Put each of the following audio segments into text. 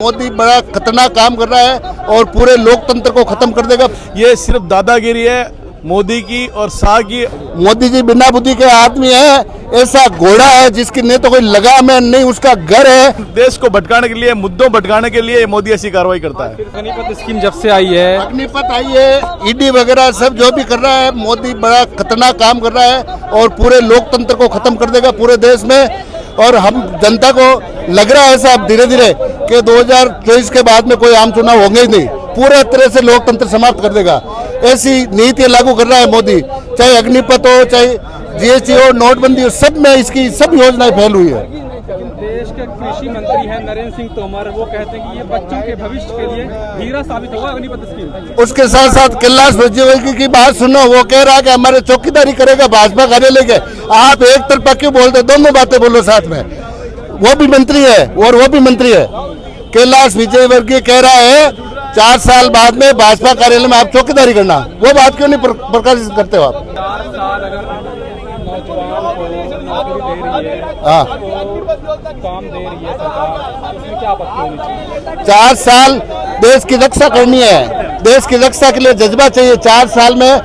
मोदी बड़ा खतरनाक काम कर रहा है और पूरे लोकतंत्र को खत्म कर देगा। ये सिर्फ दादागिरी है मोदी की और शाह की। मोदी जी बिना बुद्धि के आदमी है, ऐसा घोड़ा है जिसकी न तो कोई लगाम है नहीं उसका घर है। देश को भटकाने के लिए, मुद्दों भटकाने के लिए मोदी ऐसी कार्रवाई करता है। अग्निपथ स्कीम जब से आई है, अग्निपथ आई है, ईडी वगैरह सब जो भी कर रहा है, मोदी बड़ा खतरनाक काम कर रहा है और पूरे लोकतंत्र को खत्म कर देगा पूरे देश में। और हम जनता को लग रहा है ऐसा अब धीरे धीरे कि 2024 के बाद में कोई आम चुनाव होंगे ही नहीं, पूरे तरह से लोकतंत्र समाप्त कर देगा। ऐसी नीतियां लागू कर रहा है मोदी, चाहे अग्निपथ हो, चाहे जीएसटी हो, नोटबंदी हो, सब में इसकी सब योजनाएं फैल हुई है। देश के कृषि मंत्री हैं नरेंद्र सिंह तोमर, वो कहते हैं कि ये बच्चों के भविष्य के लिए हीरा साबित होगा अग्निपथ स्कीम। उसके साथ साथ कैलाश विजयवर्गीय की बात सुनो, वो कह रहा है कि हमारे चौकीदारी करेगा भाजपा कार्यालय के। आप एक तरफा क्यों बोलते, दोनों बातें बोलो साथ में। वो भी मंत्री है और वो भी मंत्री है। कैलाश विजयवर्गीय कह रहा है 4 साल बाद में भाजपा कार्यालय में आप चौकीदारी करना, वो बात क्यों नहीं प्रकाशित करते हो आप? 4 साल अगर नौजवान को नौकरी दे रही है, हाँ, काम दे रही है सरकार, उसमें क्या आपत्ति होनी चाहिए? 4 साल देश की रक्षा करनी है, देश की रक्षा के लिए जज्बा चाहिए। 4 साल में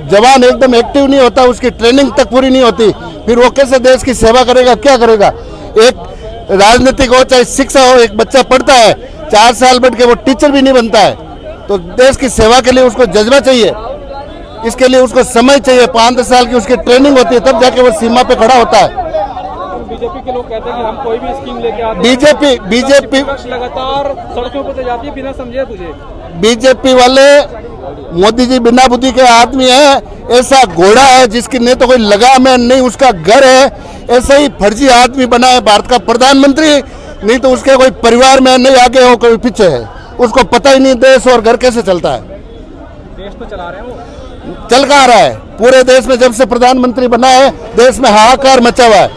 जवान एकदम एक्टिव नहीं होता, उसकी ट्रेनिंग तक पूरी नहीं होती, फिर वो कैसे देश की सेवा करेगा, क्या करेगा? एक राजनीतिक हो चाहे शिक्षा हो, एक बच्चा पढ़ता है 4 साल बढ़ के वो टीचर भी नहीं बनता है, तो देश की सेवा के लिए उसको जज्बा चाहिए, इसके लिए उसको समय चाहिए। 5-10 साल की उसकी ट्रेनिंग होती है, तब जाके वो सीमा पे खड़ा होता है। बीजेपी के लोग कहते हैं कि हम कोई भी स्कीम लेके आते हैं, बीजेपी लगातार सड़कों पर जाती है बिना समझे तुझे। बीजेपी वाले, मोदी जी बिना बुद्धि के आदमी है, ऐसा घोड़ा है जिसकी न तो कोई लगाम है नहीं उसका घर है। ऐसा ही फर्जी आदमी बना है भारत का प्रधानमंत्री, नहीं तो उसके कोई परिवार में नहीं आगे हो कोई पीछे है, उसको पता ही नहीं देश और घर कैसे चलता है। देश तो चला रहे हैं वो, चल कहाँ रहा है? पूरे देश में जब से प्रधानमंत्री बना है देश में हाहाकार मचा हुआ है।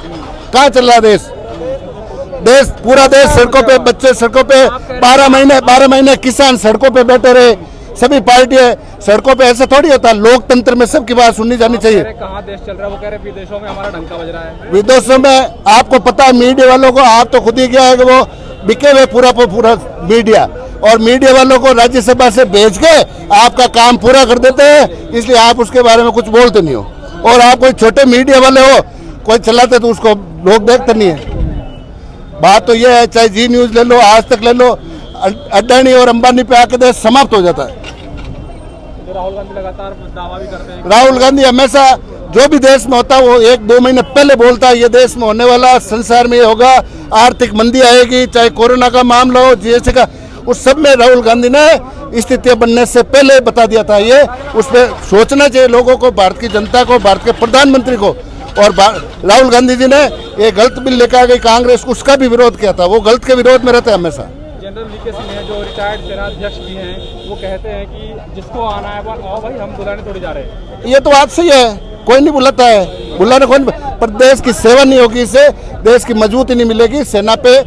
कहाँ चल रहा है देश? पूरा देश सड़कों पे, बच्चे सड़कों पे, 12 महीने किसान सड़कों पे बैठे रहे, सभी पार्टियां सड़कों पे। ऐसा थोड़ी होता, लोकतंत्र में सबकी बात सुननी जानी चाहिए। कहाँ देश चल रहा है? वो कह रहे विदेशों में हमारा डंका बज रहा है। विदेशों में आपको पता है, मीडिया वालों को, आप तो खुद ही क्या है कि वो बिके हुए पूरा मीडिया, और मीडिया वालों को राज्यसभा से भेज के आपका काम पूरा कर देते हैं, इसलिए आप उसके बारे में कुछ बोलते नहीं हो। और आप कोई छोटे मीडिया वाले हो, कोई चलाते तो उसको लोग देखते नहीं है। बात तो यह है, चाहे जी न्यूज ले लो, आज तक ले लो, अडानी और अंबानी पे आके देश समाप्त हो जाता है। राहुल गांधी लगातार दावा भी करते हैं। राहुल गांधी हमेशा जो भी देश में होता है वो 1-2 महीने पहले बोलता है ये देश में होने वाला, संसार में ये होगा, आर्थिक मंदी आएगी, चाहे कोरोना का मामला हो, जीएसटी का, उस सब में राहुल गांधी ने स्थितियां बनने से पहले बता दिया था। ये उस पर सोचना चाहिए लोगों को, भारत की जनता को, भारत के प्रधानमंत्री को। और राहुल गांधी जी ने ये गलत बिल लेकर आ गई कांग्रेस, उसका भी विरोध किया था, वो गलत के विरोध में रहते हैं हमेशा। जनरल वीके सिंह हैं जो रिटायर्ड सेनाध्यक्ष भी हैं, वो कहते हैं कि जिसको आना है वो आओ भाई, हम बुलाने थोड़ी जा रहे हैं। ये तो बात सही है, कोई नहीं बुलाता है, बुलाने कोई नहीं, पर देश की सेवा नहीं होगी, इससे देश की मजबूती नहीं मिलेगी। सेना पे,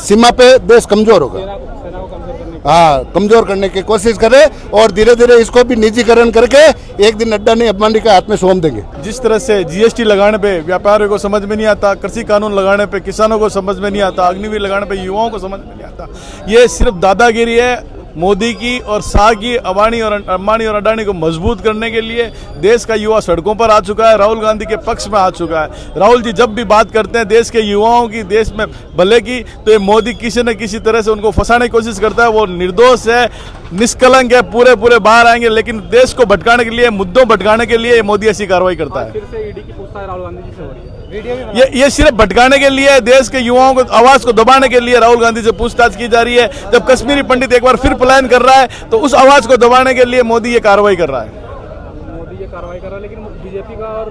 सीमा पे देश कमजोर होगा। सेना को कमजोर करने हाँ, कमजोर करने की कोशिश करे और धीरे धीरे इसको भी निजीकरण करके एक दिन अड्डानी अंबानी के हाथ में सौंप देंगे। जिस तरह से जीएसटी लगाने पे व्यापारियों को समझ में नहीं आता, कृषि कानून लगाने पे किसानों को समझ में नहीं आता, अग्निवीर लगाने पे युवाओं को समझ में नहीं आता, ये सिर्फ दादागिरी है मोदी की और शाह की। अंबानी और अडानी को मजबूत करने के लिए देश का युवा सड़कों पर आ चुका है, राहुल गांधी के पक्ष में आ चुका है। राहुल जी जब भी बात करते हैं देश के युवाओं की, देश में भले की, तो ये मोदी किसी न किसी तरह से उनको फंसाने की कोशिश करता है। वो निर्दोष है, निष्कलंक है, पूरे बाहर आएंगे, लेकिन देश को भटकाने के लिए, मुद्दों भटकाने के लिए मोदी ऐसी कार्रवाई करता है। फिर से ईडी की पूछताछ राहुल गांधी जी से हो रही है। ये सिर्फ भटकाने के लिए, देश के युवाओं को आवाज को दबाने के लिए राहुल गांधी से पूछताछ की जा रही है। जब कश्मीरी पंडित एक बार फिर पलायन कर रहा है तो उस आवाज को दबाने के लिए मोदी ये कार्रवाई कर रहा है। मोदी ये कार्रवाई कर रहा है, लेकिन बीजेपी का और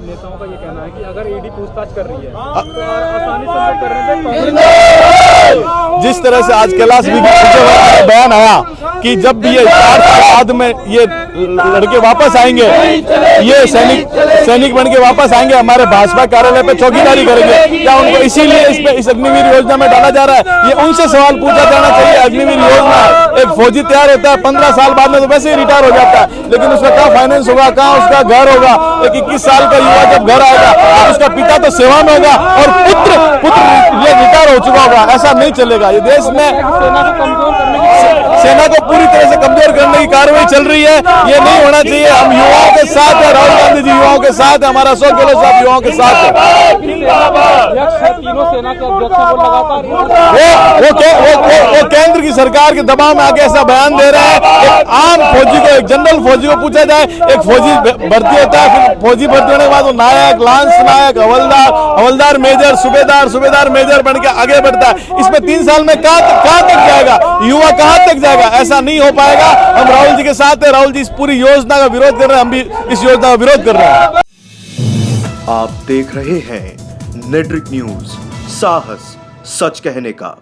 नेताओं का ये कहना है कि अगर ईडी पूछताछ कर रही है तो आसानी से करने पे। जिस तरह से आज कैलाश विजयवर्गीय का बयान आया कि जब भी ये 4 साल बाद में ये लड़के वापस आएंगे, ये सैनिक बन के वापस आएंगे, हमारे भाजपा कार्यालय पे चौकीदारी करेंगे, क्या उनको इसीलिए इस अग्निवीर योजना में डाला जा रहा है? ये उनसे सवाल पूछा जाना चाहिए। अग्निवीर योजना, एक फौजी तैयार होता है 15 साल बाद में तो वैसे ही रिटायर हो जाता है, लेकिन उसका कहाँ फाइनेंस होगा, कहाँ उसका घर होगा? एक 21 साल का युवा जब घर आएगा तो उसका पिता तो सेवा में होगा और पुत्र ये रिटायर हो चुका होगा। ऐसा नहीं चलेगा। ये देश में सेना को पूरी तरह से कमजोर करने की कार्रवाई चल रही है, ये नहीं होना चाहिए। हम युवाओं के साथ है, राहुल गांधी जी युवाओं के साथ है, हमारा अशोक गहलोत साहब युवाओं के साथ है। तीनों सेना के अध्यक्ष वो लगातार वो केंद्र की सरकार के दबाव में आके ऐसा बयान दे रहे हैं। एक आम फौजी को, एक जनरल फौजी को पूछा जाए, एक फौजी भर्ती होता है, फिर फौजी भर्ती होने के बाद वो नायक, लांस नायक, हवलदार मेजर, सूबेदार मेजर बन के आगे बढ़ता है। इसमें 3 साल में कहां तक जाएगा युवा, कहां तक जाएगा? ऐसा नहीं हो पाएगा। हम राहुल जी के साथ हैं, राहुल जी इस पूरी योजना का विरोध कर रहे हैं, हम भी इस योजना का विरोध कर रहे हैं। आप देख रहे हैं नेट्रिक न्यूज, साहस सच कहने का।